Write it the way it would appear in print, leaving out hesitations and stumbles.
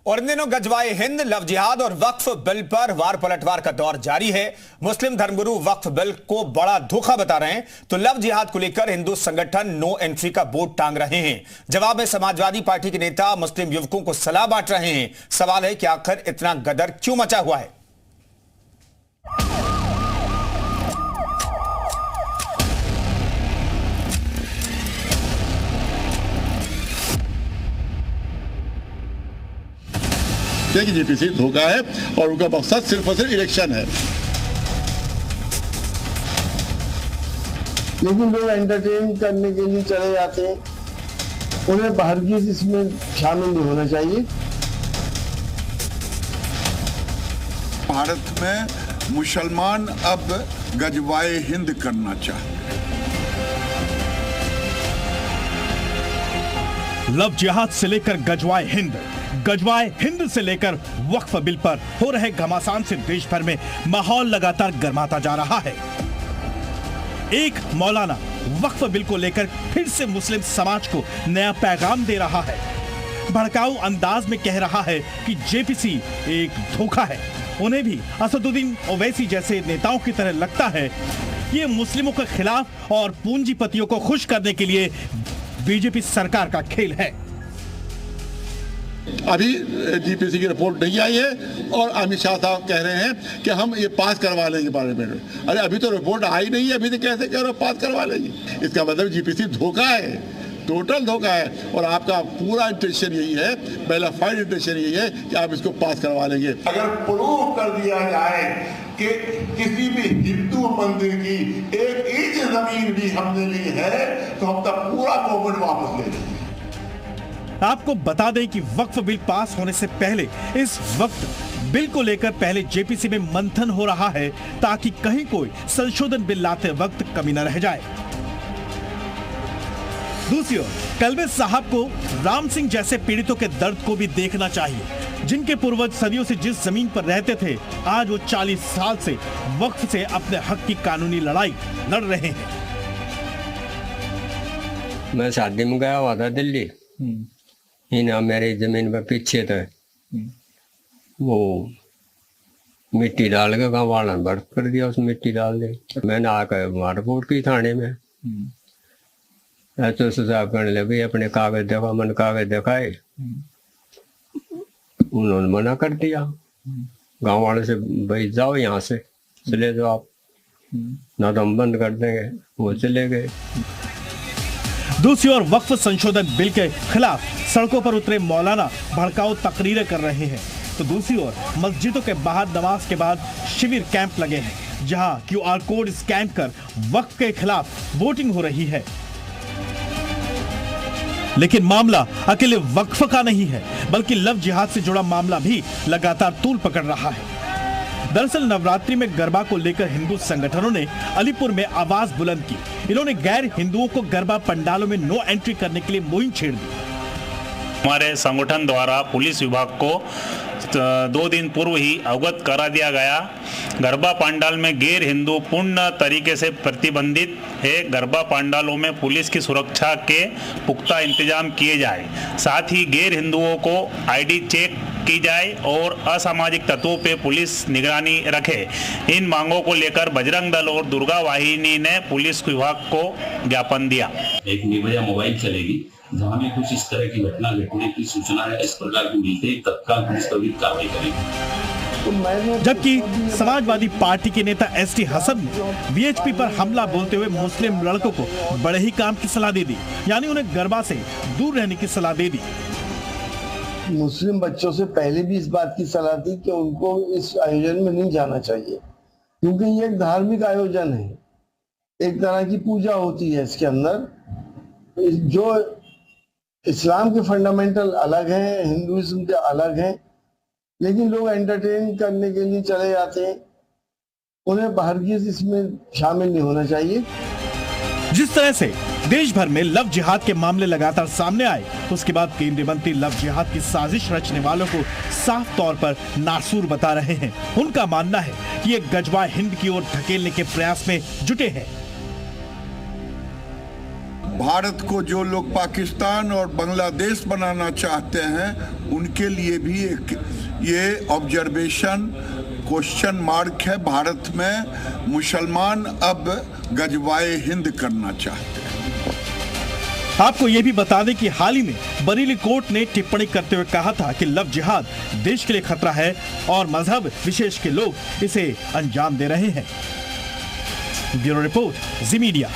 और इन दिनों गजवाए हिंद, लव जिहाद और वक्फ बिल पर वार पलटवार का दौर जारी है। मुस्लिम धर्मगुरु वक्फ बिल को बड़ा धोखा बता रहे हैं तो लव जिहाद को लेकर हिंदू संगठन नो एंट्री का बोर्ड टांग रहे हैं। जवाब में समाजवादी पार्टी के नेता मुस्लिम युवकों को सलाह बांट रहे हैं। सवाल है कि आखिर इतना गदर क्यों मचा हुआ है। कि जेपीसी धोखा है और उनका मकसद सिर्फ और सिर्फ इलेक्शन है। लेकिन लोग एंटरटेन करने के लिए चले जाते हैं, उन्हें बाहर की इसमें शामिल नहीं होना चाहिए। भारत में मुसलमान अब गजवाए हिंद करना चाहते हैं। लव जिहाद से लेकर गजवाए हिंद से लेकर वक्फ बिल पर हो रहे घमासान से देश भर में माहौल लगातार गर्माता जा रहा है। एक मौलाना वक्फ बिल को लेकर फिर से मुस्लिम समाज को नया पैगाम दे रहा है। भड़काऊ अंदाज में कह रहा है कि जेपीसी एक धोखा है। उन्हें भी असदुद्दीन ओवैसी जैसे नेताओं की तरह लगता है ये मुस्लिमों के खिलाफ और पूंजीपतियों को खुश करने के लिए बीजेपी सरकार का खेल है। अभी जीपीसी की रिपोर्ट नहीं आई है और अमित शाह साहब कह रहे हैं कि हम ये पास करवा लेंगे पार्लियामेंट में। अरे अभी तो रिपोर्ट आई नहीं है, अभी तो कैसे कह रहे हो पास करवा लेंगे। इसका मतलब जीपीसी धोखा है, टोटल धोखा है। और आपका पूरा इंटेंशन यही है, पहला फाइल इंटेंशन यही है कि आप इसको पास करवा लेंगे। अगर प्रूव कर दिया जाए कि किसी भी हिंदू मंदिर की एक इंच जमीन भी हमने ली है तो हम तब पूरा गवर्नमेंट वापस ले लेंगे। आपको बता दें कि वक्फ बिल पास होने से पहले इस वक्त बिल को लेकर पहले जेपीसी में मंथन हो रहा है ताकि कहीं कोई संशोधन बिल लाते वक्त कमी न रह जाए। दूसरी ओर कलबे साहब को राम सिंह जैसे पीड़ितों के दर्द को भी देखना चाहिए, जिनके पूर्वज सदियों से जिस जमीन पर रहते थे आज वो 40 साल से वक्फ से अपने हक की कानूनी लड़ाई लड़ रहे हैं। मैं शादी में गया हुआ था दिल्ली, ना मेरी जमीन पर पीछे थे वो मिट्टी डाल के गाँव वाला बर्फ कर दिया, उस मिट्टी डाल दी। मैंने आकर वहाँ रिपोर्ट की थाने में। तो साहब कहने लगे अपने कागज देखा, मन कागज दिखाए, उन्होंने मना कर दिया गाँव वाले से, भाई जाओ यहाँ से, चले जाओ आप, ना तो हम बंद कर देंगे। वो चले गए। दूसरी ओर वक्फ संशोधन बिल के खिलाफ सड़कों पर उतरे मौलाना भड़काऊ तकरीरें कर रहे हैं, तो दूसरी ओर मस्जिदों के बाहर नमाज के बाद शिविर कैंप लगे हैं जहां क्यूआर कोड स्कैन कर वक्फ के खिलाफ वोटिंग हो रही है। लेकिन मामला अकेले वक्फ का नहीं है, बल्कि लव जिहाद से जुड़ा मामला भी लगातार तूल पकड़ रहा है। दरअसल नवरात्रि में गरबा को लेकर हिंदू संगठनों ने अलीपुर में आवाज बुलंद की। इन्होंने गैर हिंदुओं को गरबा पंडालों में नो एंट्री करने के लिए मुहिम छेड़ दी। हमारे संगठन द्वारा पुलिस विभाग को 2 दिन पूर्व ही अवगत करा दिया गया। गरबा पंडाल में गैर हिंदू पूर्ण तरीके से प्रतिबंधित है। गरबा पंडालों में पुलिस की सुरक्षा के पुख्ता इंतजाम किए जाए, साथ ही गैर हिंदुओं को आईडी चेक की जाए और असामाजिक तत्वों पे पुलिस निगरानी रखे। इन मांगों को लेकर बजरंग दल और दुर्गा वाहिनी ने पुलिस विभाग को ज्ञापन दिया। एक निर्भया मोबाइल चलेगी जहाँ भी कुछ इस तरह की घटना घटने की सूचना है, इस प्रकार की मिलते ही तत्काल पुलिस त्वरित कार्रवाई करेगी। जबकि समाजवादी पार्टी के नेता एसटी हसन ने वीएचपी पर हमला बोलते हुए मुस्लिम लड़कों को बड़े ही काम की सलाह दे दी, यानी उन्हें गरबा से दूर रहने की सलाह दे दी। मुस्लिम बच्चों से पहले भी इस बात की सलाह थी कि उनको इस आयोजन में नहीं जाना चाहिए, क्योंकि ये एक धार्मिक आयोजन है, एक तरह की पूजा होती है। इसके अंदर जो इस्लाम के फंडामेंटल अलग हैं, हिंदुइज्म के अलग हैं, लेकिन लोग एंटरटेन करने के लिए चले जाते हैं, उन्हें बाहर की इसमें शामिल नहीं होना चाहिए। जिस तरह से देश भर में लव जिहाद के मामले लगातार सामने आए, उसके बाद केंद्रीय मंत्री लव जिहाद की साजिश रचने वालों को साफ तौर पर नासूर बता रहे हैं। उनका मानना है कि ये गजवा हिंद की ओर धकेलने के प्रयास में जुटे हैं। भारत को जो लोग पाकिस्तान और बांग्लादेश बनाना चाहते हैं उनके लिए भी एक ये ऑब्जर्वेशन क्वेश्चन मार्क है। भारत में मुसलमान अब गजवाए हिंद करना चाहते हैं। आपको यह भी बता दें कि हाल ही में बरेली कोर्ट ने टिप्पणी करते हुए कहा था कि लव जिहाद देश के लिए खतरा है और मजहब विशेष के लोग इसे अंजाम दे रहे हैं। ब्यूरो रिपोर्ट, जी मीडिया।